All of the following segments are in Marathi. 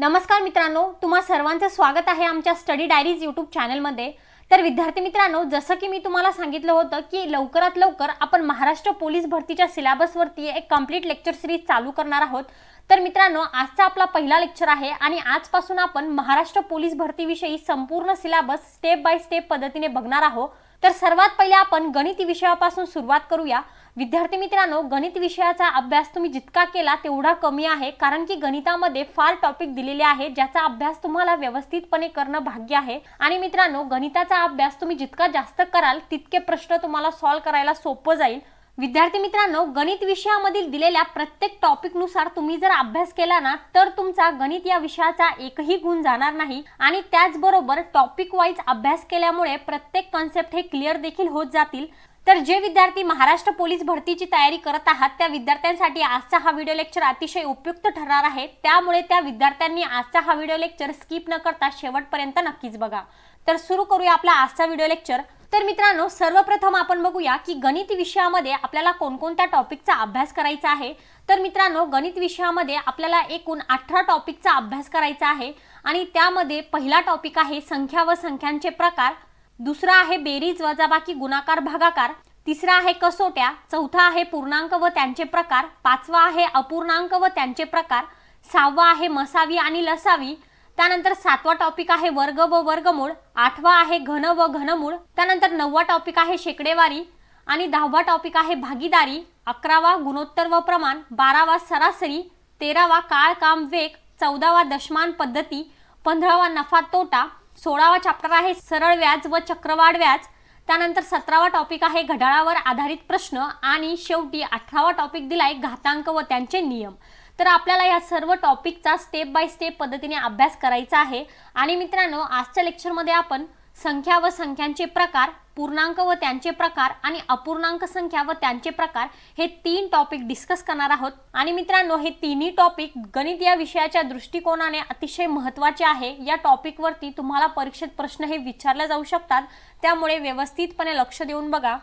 नमस्कार मित्रांनो, तुम्हा सर्वांचं स्वागत आहे आमच्या स्टडी डायरीज यूट्यूब चॅनलमध्ये। तर विद्यार्थी मित्रांनो, जसं की मी तुम्हाला सांगितलं होतं की लवकरात लवकर आपण महाराष्ट्र पोलीस भरतीच्या सिलेबसवरती एक कंप्लीट लेक्चर सीरीज चालू करणार आहोत। तर मित्रांनो, आजचा आपला पहिला लेक्चर आहे आणि आजपासून आपण महाराष्ट्र पोलीस भरतीविषयी संपूर्ण सिलेबस स्टेप बाय स्टेप पद्धतीने बघणार आहोत। तर सर्वात पहिले आपण गणित विषयापासून सुरुवात करूया। विद्यार्थी मित्रांनो, गणित विषयाचा अभ्यास तुम्ही जितका केला तेवढा कमी आहे, कारण की गणितामध्ये फार टॉपिक दिलेले आहेत ज्याचा अभ्यास तुम्हाला व्यवस्थितपणे करणं भाग्य आहे। आणि मित्रांनो, गणिताचा अभ्यास तुम्ही जितका जास्त कराल तितके प्रश्न तुम्हाला सॉल्व्ह करायला सोपं जाईल। विद्यार्थी मित्रांनो, गणित विषयामधील दिलेल्या प्रत्येक टॉपिक नुसार तुम्ही जर अभ्यास केला ना तर तुमचा गणित या विषयाचा एकही गुण जाणार नाही। आणि त्याचबरोबर टॉपिक वाईज अभ्यास केल्यामुळे प्रत्येक कॉन्सेप्ट हे क्लिअर देखील होत जातील। तर जे विद्यार्थी महाराष्ट्र पोलीस भरतीची तयारी करत आहात त्या विद्यार्थ्यांसाठी आजचा हा व्हिडिओ लेक्चर अतिशय उपयुक्त ठरणार आहे। त्यामुळे त्या विद्यार्थ्यांनी आजचा हा व्हिडिओ लेक्चर स्किप न करता शेवटपर्यंत नक्कीच बघा। तर सुरू करूया आपला आजचा व्हिडिओ लेक्चर। तर मित्रांनो, सर्वप्रथम आपण बघूया की गणित विषयामध्ये आपल्याला कोणकोणत्या टॉपिकचा अभ्यास करायचा आहे। तर मित्रांनो, गणित विषयामध्ये आपल्याला एकूण 18 टॉपिकचा अभ्यास करायचा आहे आणि त्यामध्ये पहिला टॉपिक आहे संख्या व संख्यांचे प्रकार, दुसरा आहे बेरीज वजाबाकी गुणाकार भागाकार, तिसरा आहे कसोट्या, चौथा आहे पूर्णांक व त्यांचे प्रकार, पाचवा आहे अपूर्णांक व त्यांचे प्रकार, सहावा आहे मसावी आणि लसावी, त्यानंतर सातवा टॉपिक आहे वर्ग व वर्गमूळ, आठवा आहे घन व घनमूळ, त्यानंतर नववा टॉपिक आहे शेकडेवारी आणि 10वा टॉपिक आहे भागीदारी, 11वा गुणोत्तर व प्रमाण, 12वा सरासरी, 13वा काळ काम वेग, 14वा दशमान पद्धती, 15वा नफा तोटा, 16वा चॅप्टर आहे सरळ व्याज व चक्रवाढ व्याज, त्यानंतर 17वा टॉपिक आहे घड्याळावर आधारित प्रश्न आणि शेवटी 18वा टॉपिक दिलाय घातांक व त्यांचे नियम। तर आपल्याला या सर्व टॉपिकचा स्टेप बाय स्टेप पद्धतीने अभ्यास करायचा आहे। आणि मित्रांनो, आजच्या लेक्चरमध्ये आपण संख्या व संख्यांचे प्रकार, पूर्णांक व त्यांचे प्रकार आणि अपूर्णांक संख्या व त्यांचे प्रकार हे 3 टॉपिक डिस्कस करणार आहोत। आणि मित्रांनो, हे तिन्ही टॉपिक गणित या विषयाच्या दृष्टिकोनाने अतिशय महत्त्वाचे आहे। या टॉपिक वरती तुम्हाला परीक्षेत प्रश्न हे विचारले जाऊ शकतात, त्यामुळे व्यवस्थितपणे लक्ष देऊन बघा।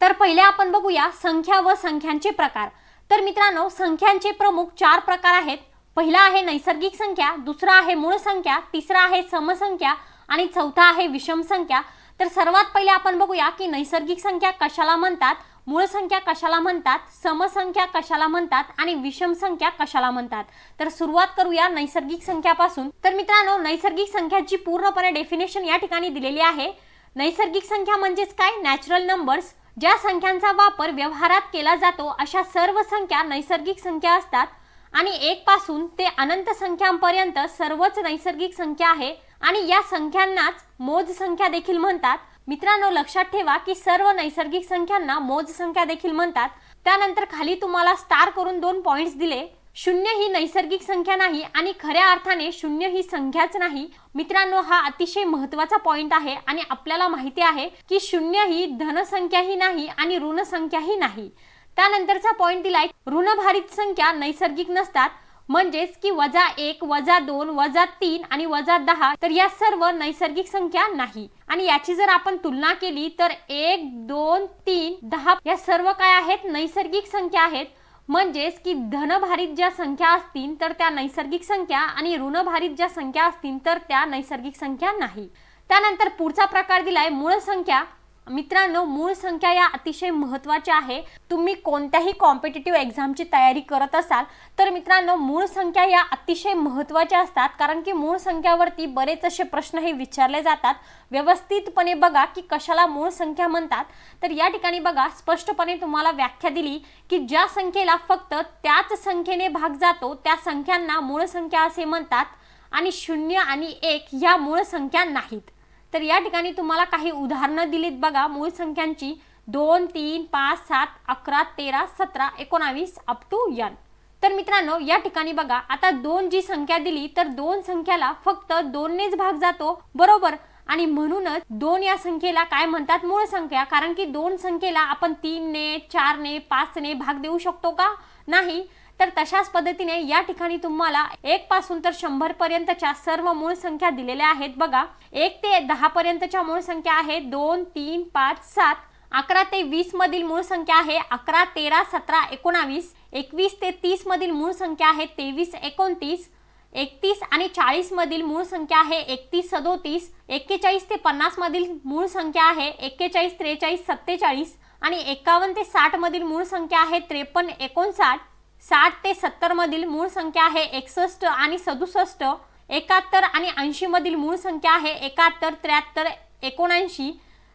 तर पहिले आपण बघूया संख्या व संख्यांचे प्रकार। तर मित्रांनो, संख्यांचे प्रमुख 4 प्रकार आहेत। पहिला आहे नैसर्गिक संख्या, दुसरा आहे मूळ संख्या, तिसरा आहे समसंख्या आणि चौथा आहे विषम संख्या। तर सर्वात पहिले आपण बघूया की नैसर्गिक संख्या कशाला म्हणतात, मूळ संख्या कशाला म्हणतात, समसंख्या कशाला म्हणतात आणि विषम संख्या कशाला म्हणतात। तर सुरुवात करूया नैसर्गिक संख्यापासून। तर मित्रांनो, नैसर्गिक संख्याची पूर्णपणे डेफिनेशन या ठिकाणी दिलेली आहे। नैसर्गिक संख्या म्हणजेच काय? Natural numbers. ज्या संख्यांचा वापर व्यवहारात केला जातो अशा सर्व संख्या नैसर्गिक संख्या असतात आणि 1 पासून ते अनंत संख्यांपर्यंत सर्वच नैसर्गिक संख्या आहे आणि या संख्यांनाच मोज संख्या देखील म्हणतात। मित्रांनो, लक्षात ठेवा की सर्व नैसर्गिक संख्यांना मोज संख्या देखील म्हणतात। त्यानंतर खाली तुम्हाला स्टार करून 2 पॉइंट्स दिले। शून्य ही नैसर्गिक संख्या नाही आणि खऱ्या अर्थाने शून्य ही संख्याच नाही। मित्रांनो, हा अतिशय महत्त्वाचा पॉइंट आहे आणि आपल्याला माहिती आहे की शून्य ही धनसंख्याही नाही आणि ऋण संख्याही नाही। त्यानंतरचा पॉइंट दिलाय ऋणभारित संख्या नैसर्गिक नसतात, म्हणजेच की -1, -2, -3 आणि -10 तर या सर्व नैसर्गिक संख्या नाही। आणि याची जर आपण तुलना केली तर 1, 2, 3, 10 या सर्व काय आहेत? नैसर्गिक संख्या आहेत। म्हणजेच की धनभारित ज्या संख्या असतील तर त्या नैसर्गिक संख्या आणि ऋणभारित ज्या संख्या असतील तर त्या नैसर्गिक संख्या नाही। त्यानंतर पुढचा प्रकार दिलाय मूळ संख्या। मित्रांनो, मूळ संख्या या अतिशय महत्त्वाच्या आहे। तुम्ही कोणत्याही कॉम्पिटिटिव्ह एक्झामची तयारी करत असाल तर मित्रांनो, मूळ संख्या या अतिशय महत्त्वाच्या असतात, कारण की मूळ संख्यावरती बरेच असे प्रश्न हे विचारले जातात। व्यवस्थितपणे बघा की कशाला मूळ संख्या म्हणतात। तर या ठिकाणी बघा, स्पष्टपणे तुम्हाला व्याख्या दिली की ज्या संख्येला फक्त त्याच संख्येने भाग जातो त्या संख्यांना मूळ संख्या असे म्हणतात आणि 0 आणि 1 ह्या मूळ संख्या नाहीत। तर या ठिकाणी तुम्हाला काही उदाहरणं दिलीत बघा मूळ संख्यांची। 2, 3, 5, 7, 11, 13, 17, 19 अप टू n। तर मित्रांनो, या ठिकाणी बघा, आता 2 जी संख्या दिली तर 2 संख्याला फक्त 2 नेच भाग जातो, बरोबर। आणि म्हणूनच 2 या संख्येला काय म्हणतात? मूळ संख्या। कारण की 2 संख्येला आपण 3 ने, 4 ने, 5 ने भाग देऊ शकतो का? नाही। तर तशाच पद्धतीने या ठिकाणी तुम्हाला 1 पासून तर 100 पर्यंतच्या सर्व मूळ संख्या दिलेल्या आहेत बघा। 1 ते 10 पर्यंतच्या मूळ संख्या आहेत 2, 3, 5, 7। 11 ते 20 मधील मूळ संख्या आहे 11, 13, 17, 19। 21 ते 30 मधील मूळ संख्या आहे 23, 29। 31 आणि 40 मधील मूळ संख्या आहे 31 37, 41 ते 50 मधील मूळ संख्या आहे 41 43 47 आणि 51 ते 60 मधील मूळ संख्या आहे 53 59, 60 ते 70 मधील मूळ संख्या आहे 61 आणि 67, 71 आणि 80 मधील मूळ संख्या आहे 71 73 79,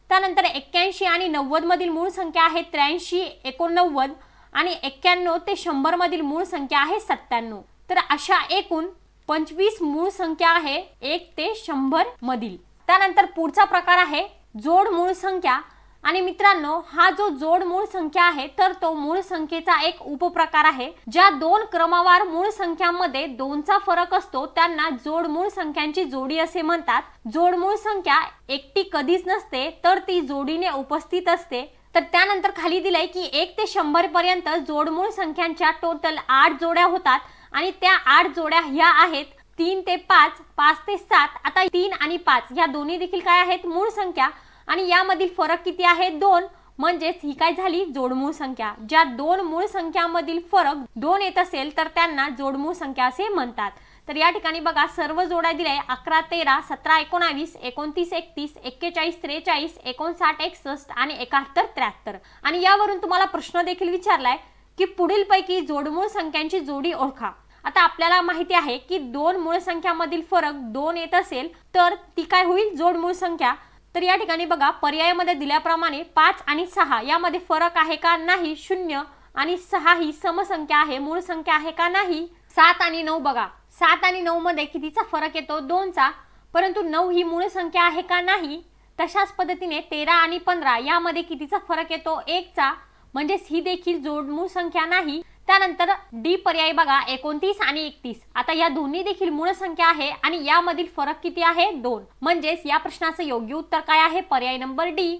त्यानंतर 81 आणि 90 मधील मूळ संख्या आहे 83 89 आणि 91 ते 100 मधील मूळ संख्या आहे 97. तर अशा एकूण 25 मूळ संख्या आहे 1 ते 100 मधील. त्यानंतर पुढचा प्रकार आहे जोड मूळ संख्या. आणि मित्रांनो, हा जो जोड मूळ संख्या आहे तर तो मूळ संख्येचा एक उपप्रकार आहे. ज्या दोन क्रमवार मूळ संख्यांमध्ये 2चा फरक असतो त्यांना जोड मूळ संख्यांची जोडी असे म्हणतात. जोड मूळ संख्या एकटी कधीच नसते तर ती जोडीने उपस्थित असते. तर त्यानंतर खाली दिलंय की 1 ते 100 पर्यंत जोड मूळ संख्यांच्या टोटल 8 जोड्या होतात आणि त्या 8 जोड्या ह्या आहेत 3 ते 5, 5 ते 7. आता 3 आणि 5 या दोन्ही देखील काय आहेत मूळ संख्या आणि यामधील फरक किती आहे 2. म्हणजेच ही काय झाली जोडमूळ संख्या. ज्या दोन मूळ संख्यांमधील फरक 2 येत असेल तर त्यांना जोडमूळ संख्या असे म्हणतात. तर या ठिकाणी बघा सर्व जोड्या दिल्या 11 13 17 19 29 31 41 43 59 61 आणि 71 73. आणि यावरून तुम्हाला प्रश्न देखील विचारलाय की पुढीलपैकी जोडमूळ संख्यांची जोडी ओळखा. आता आपल्याला माहिती आहे की दोन मूळ संख्यांमधील फरक 2 येत असेल तर ती काय होईल जोडमूळ संख्या. तर या ठिकाणी बघा पर्यायामध्ये दिल्याप्रमाणे 5 आणि 6 यामध्ये फरक आहे का नाही 0 आणि 6 ही समसंख्या आहे मूळ संख्या आहे का नाही. 7 आणि 9 बघा 7 आणि 9 मध्ये कितीचा फरक येतो 2चा, परंतु 9 ही मूळ संख्या आहे का नाही. तशाच पद्धतीने 13 आणि 15 यामध्ये कितीचा फरक येतो 1चा, म्हणजेच ही देखील जोडमूळ संख्या नाही. त्यानंतर डी पर्याय बघा 29 आणि 31. आता या दोन्ही देखील मूळ संख्या आहे आणि यामधील फरक किती आहे 2. म्हणजेच या प्रश्नाचं योग्य उत्तर काय आहे पर्याय नंबर डी.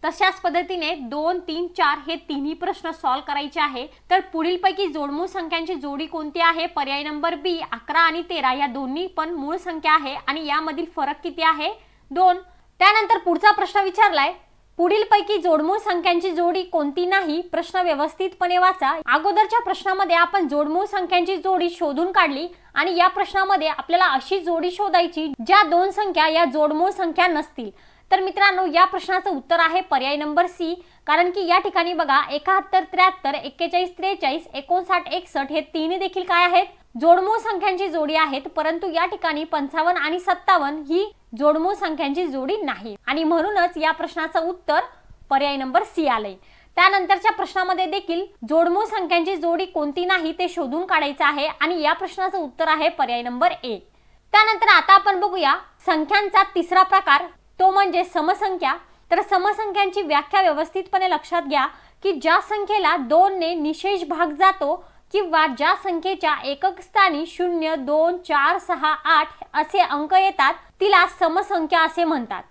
तशाच पद्धतीने 2 3 4 हे तिन्ही प्रश्न सॉल्व्ह करायचे आहे. तर पुढीलपैकी जोडमूळ संख्यांची जोडी कोणती आहे पर्याय नंबर बी. 11 आणि 13 या दोन्ही पण मूळ संख्या आहे आणि यामधील फरक किती आहे 2. त्यानंतर पुढचा प्रश्न विचारलाय पुढीलपैकी जोडमूळ संख्यांची जोडी कोणती नाही. प्रश्न व्यवस्थितपणे वाचा. अगोदरच्या प्रश्नामध्ये आपण जोडमूळ संख्यांची जोडी शोधून काढली आणि या प्रश्नामध्ये आपल्याला अशी जोडी शोधायची ज्या दोन संख्या या जोडमूळ संख्या नसतील. तर मित्रांनो या प्रश्नाचं उत्तर आहे पर्याय नंबर सी. कारण की या ठिकाणी बघा 71 73 41 43 59 61 हे तिन्ही देखील काय आहेत जोडमूळ संख्यांची जोडी आहेत, परंतु या ठिकाणी 55 आणि 57 ही जोडमूळ संख्यांची जोडी नाही आणि म्हणूनच या प्रश्नाचं उत्तर पर्याय नंबर सी आलंय. त्यानंतरच्या प्रश्नामध्ये देखील जोडमूळ संख्यांची जोडी कोणती नाही ते शोधून काढायचं आहे आणि या प्रश्नाचं उत्तर आहे पर्याय नंबर ए. त्यानंतर आता आपण बघूया संख्यांचा तिसरा प्रकार, तो म्हणजे समसंख्या. तर समसंख्यांची व्याख्या व्यवस्थितपणे लक्षात घ्या की ज्या संख्येला 2 ने निशेष भाग जातो किंवा ज्या संख्येच्या एकक स्थानी 0 2 4 6 8 असे अंक येतात तिला समसंख्या असे म्हणतात.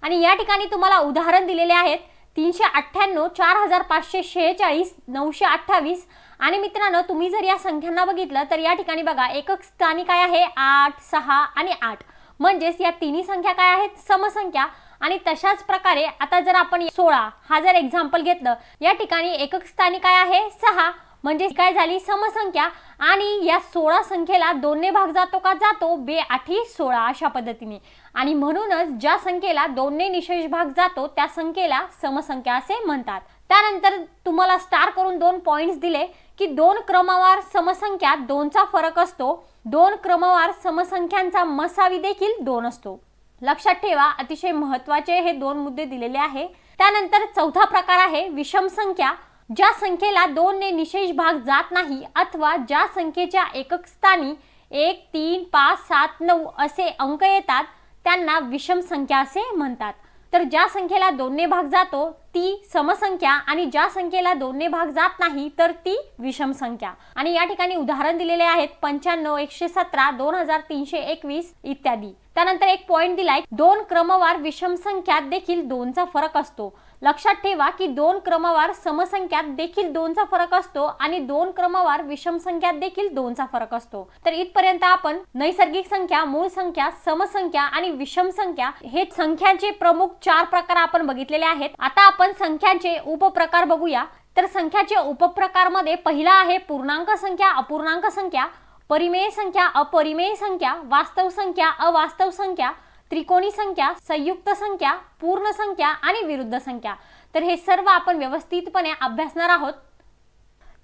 आणि या ठिकाणी तुम्हाला उदाहरण दिलेले आहेत 398 4546 928. आणि मित्रांनो तुम्ही जर या संख्यांना बघितलं तर या ठिकाणी बघा एकक स्थानी काय आहे 8 6 आणि 8, म्हणजेच या तिन्ही संख्या काय आहेत समसंख्या. आणि तशाच प्रकारे आता जर आपण 16 हा जर एक्झाम्पल घेतलं या ठिकाणी एकक स्थानी काय आहे 6, म्हणजे काय झाली समसंख्या. आणि या 16 संख्येला 2 ने भाग जातो का जातो 2 8 16 अशा पद्धतीने. आणि म्हणूनच ज्या संख्येला 2 ने निशेष भाग जातो त्या संख्येला समसंख्या असे म्हणतात. त्यानंतर तुम्हाला स्टार करून 2 पॉइंट्स दिले की 2 क्रमवार समसंख्या 2चा फरक असतो. 2 क्रमवार समसंख्यांचा मसावी देखील 2 असतो. लक्षात ठेवा अतिशय महत्त्वाचे हे 2 मुद्दे दिलेले आहे. त्यानंतर चौथा प्रकार आहे विषम संख्या. ज्या संख्येला 2 ने निशेष भाग जात नाही अथवा ज्या संख्येच्या एकक स्थानी 1 3 5 7 9 असे अंक येतात त्यांना विषम संख्या असे म्हणतात. तर ज्या संख्येला 2 ने भाग जातो ती समसंख्या आणि ज्या संख्येला 2 ने भाग जात नाही तर ती विषम संख्या. आणि या ठिकाणी उदाहरण दिलेले आहेत 95 117 2321 इत्यादी. त्यानंतर एक पॉइंट दिलाय 2 क्रमवार विषम संख्यात देखील 2चा फरक असतो. लक्षात ठेवा की 2 क्रमवार समसंख्यात देखील 2चा फरक असतो आणि 2 क्रमवार विषम संख्यात देखील 2चा फरक असतो. तर इथपर्यंत आपण नैसर्गिक संख्या, मूळ संख्या, समसंख्या आणि विषम संख्या हे संख्यांचे प्रमुख 4 प्रकार आपण बघितलेले आहेत. आता आपण संख्यांचे उपप्रकार बघूया. तर संख्याचे उपप्रकार मध्ये पहिला आहे पूर्णांक संख्या, अपूर्णांक संख्या. परिमेय संख्या, अपरिमेय संख्या, वास्तव संख्या, अवास्तव संख्या, त्रिकोणी संख्या, संयुक्त संख्या, पूर्ण संख्या आणि विरुद्ध संख्या। तर हे सर्व आपण व्यवस्थितपणे अभ्यासणार आहोत।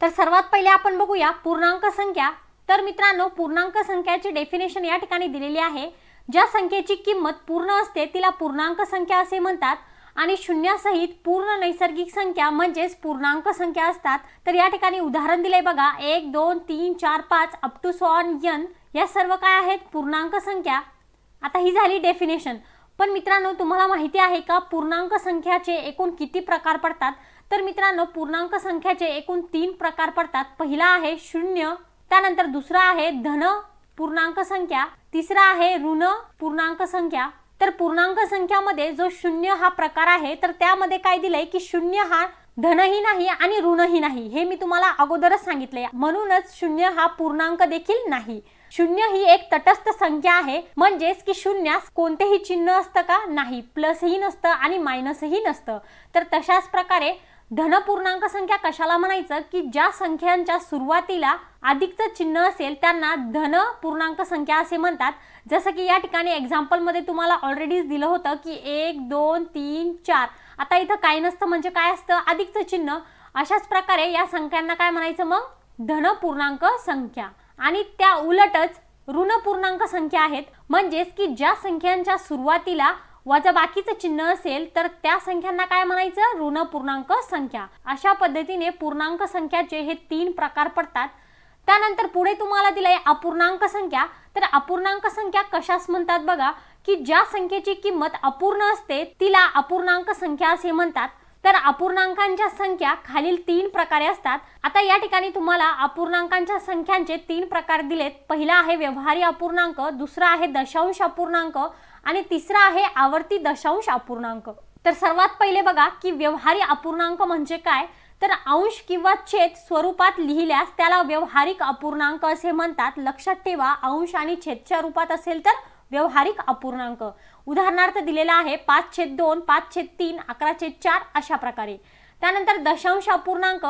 तर सर्वात पहिले आपण बघूया पूर्णांक संख्या। तर मित्रांनो, पूर्णांक संख्याची डेफिनेशन या ठिकाणी दिलेली आहे। ज्या संख्येची किंमत पूर्ण असते तिला पूर्णांक संख्या असे म्हणतात आणि शून्यासहित पूर्ण नैसर्गिक संख्या म्हणजेच पूर्णांक संख्या असतात। तर या ठिकाणी उदाहरण दिले बघा, 1 2 3 4 5 up to so on n, या सर्व काय आहेत? पूर्णांक संख्या। आता ही झाली डेफिनेशन। पण मित्रांनो, तुम्हाला माहिती आहे का पूर्णांक संख्याचे एकूण किती प्रकार पडतात? तर मित्रांनो, पूर्णांक संख्याचे एकूण 3 प्रकार पडतात। पहिला आहे शून्य, त्यानंतर दुसरा आहे धन पूर्णांक संख्या, तिसरा आहे ऋण पूर्णांक संख्या। तर पूर्णांक संख्यामध्ये जो शून्य हा प्रकार आहे, तर त्यामध्ये काय दिलंय की शून्य हा धनही नाही आणि ऋणही नाही, हे मी तुम्हाला अगोदरच सांगितले। म्हणूनच शून्य हा पूर्णांक देखील नाही। शून्य ही एक तटस्थ संख्या आहे, म्हणजेच की शून्यास कोणतेही चिन्ह असतं का? नाही, प्लसही नसतं आणि मायनसही नसतं। तर तशाच प्रकारे धन पूर्णांक संख्या कशाला म्हणायचं? की ज्या संख्यांच्या सुरुवातीला अधिकचं चिन्ह असेल त्यांना धन पूर्णांक संख्या असे म्हणतात। जसं की या ठिकाणी एक्झाम्पल मध्ये तुम्हाला ऑलरेडीच दिलं होतं की 1 2 3 4, आता इथं काय नसतं म्हणजे काय असतं? अधिकचं चिन्ह। अशाच प्रकारे या संख्यांना काय म्हणायचं मग? धन पूर्णांक संख्या। आणि त्या उलटच ऋण पूर्णांक संख्या आहेत, म्हणजेच की ज्या संख्यांच्या सुरुवातीला वजाबाकीचं चिन्ह असेल तर त्या संख्यांना काय म्हणायचं? ऋण पूर्णांक संख्या। अशा पद्धतीने पूर्णांक संख्याचे हे 3 प्रकार पडतात। त्यानंतर पुढे तुम्हाला दिलंय अपूर्णांक संख्या। तर अपूर्णांक संख्या कशास म्हणतात बघा, की ज्या संख्येची किंमत अपूर्ण असते तिला अपूर्णांक संख्या असे म्हणतात। तर अपूर्णांकांच्या संख्या खालील 3 प्रकारे असतात। आता या ठिकाणी तुम्हाला अपूर्णांकांच्या संख्यांचे 3 प्रकार दिलेत। पहिला आहे व्यवहारी अपूर्णांक, दुसरा आहे दशांश अपूर्णांक आणि तिसरा आहे आवर्ती दशांश अपूर्णांक। तर सर्वात पहिले बघा की व्यवहारी अपूर्णांक म्हणजे काय? तर अंश किंवा छेद स्वरूपात लिहिल्यास त्याला व्यवहारिक अपूर्णांक असे म्हणतात। लक्षात ठेवा, अंश आणि छेदच्या रूपात असेल तर व्यवहारिक अपूर्णांक। उदाहरणार्थ दिलेला आहे 5/2, 5/3, 11/4 अशा प्रकारे। त्यानंतर दशांश अपूर्णांक,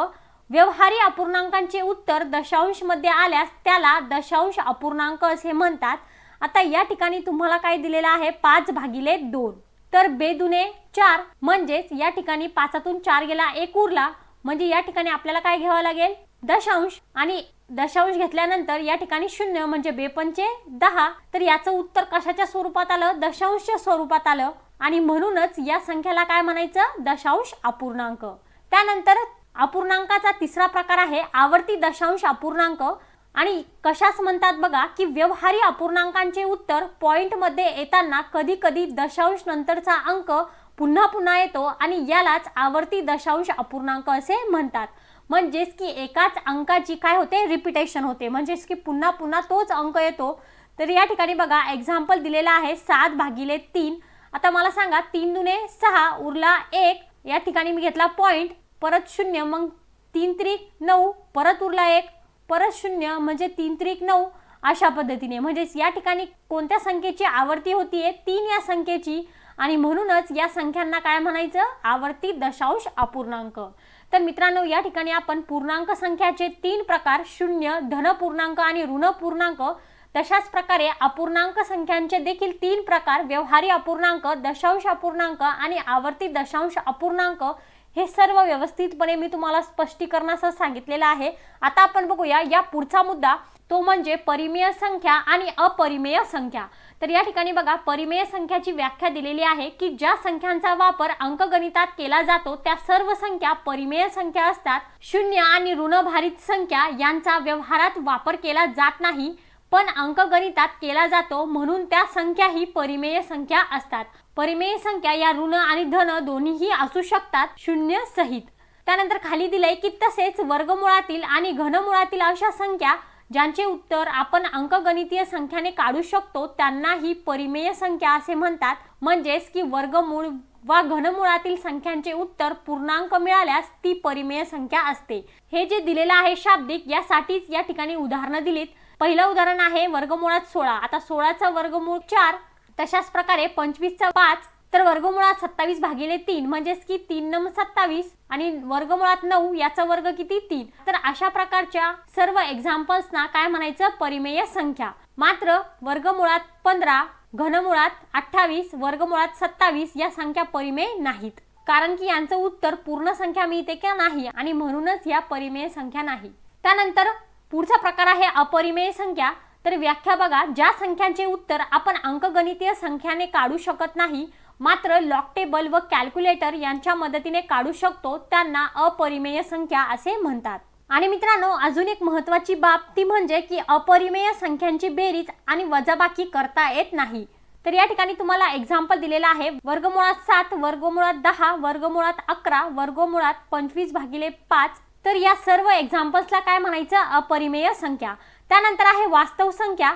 व्यवहारी अपूर्णांकांचे उत्तर दशांश मध्ये आल्यास त्याला दशांश अपूर्णांक असे म्हणतात। आता या ठिकाणी तुम्हाला काय दिलेलं आहे? 5/2, तर बेदुने 4, म्हणजेच या ठिकाणी 5तून 4 गेला, 1 उरला, म्हणजे या ठिकाणी आपल्याला काय घ्यावं लागेल? दशांश। आणि दशांश घेतल्यानंतर या ठिकाणी 0 म्हणजे 2×5 तर याचं उत्तर कशाच्या स्वरूपात आलं? दशांशच्या स्वरूपात आलं आणि म्हणूनच या संख्याला काय म्हणायचं? दशांश अपूर्णांक। त्यानंतर अपूर्णांकाचा तिसरा प्रकार आहे आवर्ती दशांश अपूर्णांक आणि कशास म्हणतात बघा की व्यवहारी अपूर्णांकांचे उत्तर पॉइंट मध्ये येताना कधी कधी दशांश नंतरचा अंक पुन्हा पुन्हा येतो आणि यालाच आवर्ती दशांश अपूर्णांक असे म्हणतात। म्हणजेच की एकाच अंकाची काय होते? रिपीटेशन होते, म्हणजेच की पुन्हा पुन्हा तोच अंक येतो। तर या ठिकाणी बघा एक्झाम्पल दिलेला आहे 7/3। आता मला सांगा 3 दुने 6 उरला 1, या ठिकाणी मी घेतला पॉइंट, परत 0, मग 3×9 परत उरला 1, परत 0 म्हणजे 3×9 अशा पद्धतीने। म्हणजेच या ठिकाणी कोणत्या संख्येची आवर्ती होतीये? 3 या संख्येची आणि म्हणूनच या संख्यांना काय म्हणायचं? आवर्ती दशांश अपूर्णांक। तर मित्रांनो, या ठिकाणी आपण पूर्णांक संख्याचे 3 प्रकार शून्य, धन पूर्णांक आणि ऋण पूर्णांक, तशाच प्रकारे अपूर्णांक संख्यांचे देखील 3 प्रकार व्यवहारी अपूर्णांक, दशांश अपूर्णांक आणि आवर्ती दशांश अपूर्णांक, हे सर्व व्यवस्थितपणे मी तुम्हाला स्पष्टीकरणासह सांगितलेलं आहे। आता आपण बघूया या पुढचा मुद्दा, तो म्हणजे परिमेय संख्या आणि अपरिमेय संख्या। तर या ठिकाणी बघा परिमेय संख्याची व्याख्या दिलेली आहे की ज्या संख्यांचा वापर अंकगणितात केला जातो त्या सर्व संख्या परिमेय संख्या असतात। शून्य आणि ऋणभारित संख्या यांचा व्यवहारात वापर केला जात नाही, पण अंकगणितात केला जातो, म्हणून त्या संख्या ही परिमेय संख्या असतात। परिमेय संख्या या ऋण आणि धन दोन्हीही असू शकतात, शून्य सहित। त्यानंतर खाली दिलंय की तसेच वर्गमुळातील आणि घनमुळातील अशा संख्या ज्यांचे उत्तर आपण अंकगणितीय संख्याने काढू शकतो त्यांना ही परिमेय संख्या असे म्हणतात। म्हणजेच की वर्गमूळ वा घनमुळातील संख्यांचे उत्तर पूर्णांक मिळाल्यास ती परिमेय संख्या असते। हे जे दिलेलं आहे शाब्दिक, यासाठीच या ठिकाणी उदाहरणं दिलीत। पहिलं उदाहरण आहे वर्गमुळात 16। आता 16चा वर्गमूळ 4, तशाच प्रकारे 25चा 5, तर वर्गमुळात 27/3 म्हणजेच की 3×27 आणि वर्गमुळात 9 याचा वर्ग किती 3. तर अशा प्रकारच्या सर्व एक्झाम्पल्सना काय म्हणायचं, परिमेय संख्या. मात्र वर्गमुळात 15, घनमुळात 28, वर्गमुळात 27 या संख्या परिमेय नाहीत, कारण की यांचं उत्तर पूर्ण संख्या मिळते का नाही आणि म्हणूनच या परिमेय संख्या नाही. त्यानंतर पुढचा प्रकार आहे अपरिमेय संख्या. तर व्याख्या बघा, ज्या संख्यांचे उत्तर आपण अंकगणितीय संख्याने काढू शकत नाही मात्र लॉग टेबल व कॅल्क्युलेटर यांच्या मदतीने काढू शकतो त्यांना अपरिमेय संख्या असे म्हणतात. आणि मित्रांनो, अजून एक महत्त्वाची बाब ती म्हणजे की अपरिमेय संख्यांची बेरीज आणि वजाबाकी करता येत नाही. तर या ठिकाणी तुम्हाला एक्झाम्पल दिलेला आहे, वर्गमुळात 7, वर्गमुळात 10, वर्गमुळात 11, वर्गमुळात 25/5. तर या सर्व एक्झाम्पल्सला काय म्हणायचं, अपरिमेय संख्या. त्यानंतर आहे वास्तव संख्या.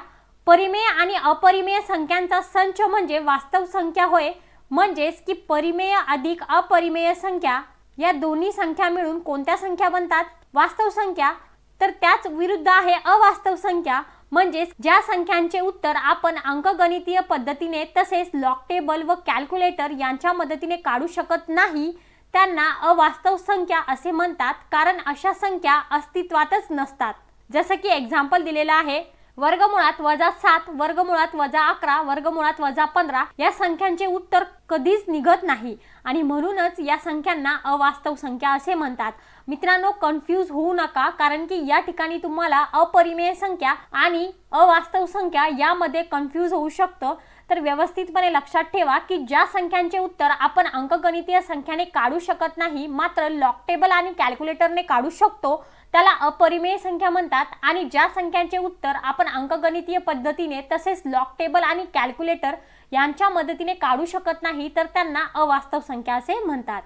परिमेय आणि अपरिमेय संख्यांचा संच म्हणजे वास्तव संख्या होय. म्हणजेच की परिमेय अधिक अपरिमेय संख्या या दोन्ही संख्या मिळून कोणत्या संख्या बनतात, वास्तव संख्या. तर त्याच विरुद्ध आहे अवास्तव संख्या, म्हणजेच ज्या संख्यांचे उत्तर आपण अंकगणितीय पद्धतीने तसेच लॉग टेबल व कॅल्क्युलेटर यांच्या मदतीने काढू शकत नाही त्यांना अवास्तव संख्या असे म्हणतात, कारण अशा संख्या अस्तित्वातच नसतात. जसं की एक्झाम्पल दिलेलं आहे, वर्गमुळात -7, वर्गमुळात -11, वर्गमुळात -15 या संख्यांचे उत्तर कधीच निघत नाही आणि म्हणूनच या संख्यांना अवास्तव संख्या असे म्हणतात. मित्रांनो, कन्फ्यूज होऊ नका, कारण की या ठिकाणी तुम्हाला अपरिमेय संख्या आणि अवास्तव संख्या यामध्ये कन्फ्यूज होऊ शकतं. तर व्यवस्थितपणे लक्षात ठेवा की ज्या संख्यांचे उत्तर आपण अंकगणितीय संख्याने काढू शकत नाही मात्र लॉग टेबल आणि कॅल्क्युलेटरने काढू शकतो त्याला अपरिमेय संख्या म्हणतात, आणि ज्या संख्यांचे उत्तर आपण अंकगणितीय पद्धतीने तसेच लॉग टेबल आणि कॅल्क्युलेटर यांच्या मदतीने काढू शकत नाही तर त्यांना अवास्तव संख्या असे म्हणतात.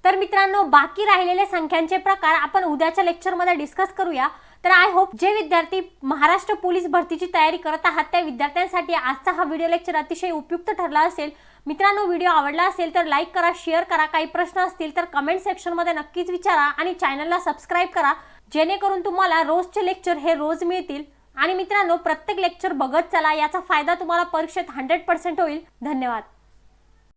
तर मित्रांनो, बाकी राहिलेले संख्यांचे प्रकार आपण उद्याच्या लेक्चरमध्ये डिस्कस करूया. तर आय होप जे विद्यार्थी महाराष्ट्र पोलीस भरतीची तयारी करत आहात त्या विद्यार्थ्यांसाठी आजचा हा व्हिडिओ लेक्चर अतिशय उपयुक्त ठरला असेल. मित्रांनो, व्हिडिओ आवडला असेल तर लाईक करा, शेअर करा, काही प्रश्न असतील तर कमेंट सेक्शनमध्ये नक्कीच विचारा आणि चॅनलला सबस्क्राईब करा, जेणेकरून तुम्हाला रोजचे लेक्चर हे रोज मिळतील. आणि मित्रांनो, प्रत्येक लेक्चर बघत चला, याचा फायदा तुम्हाला परीक्षेत 100% होईल. धन्यवाद.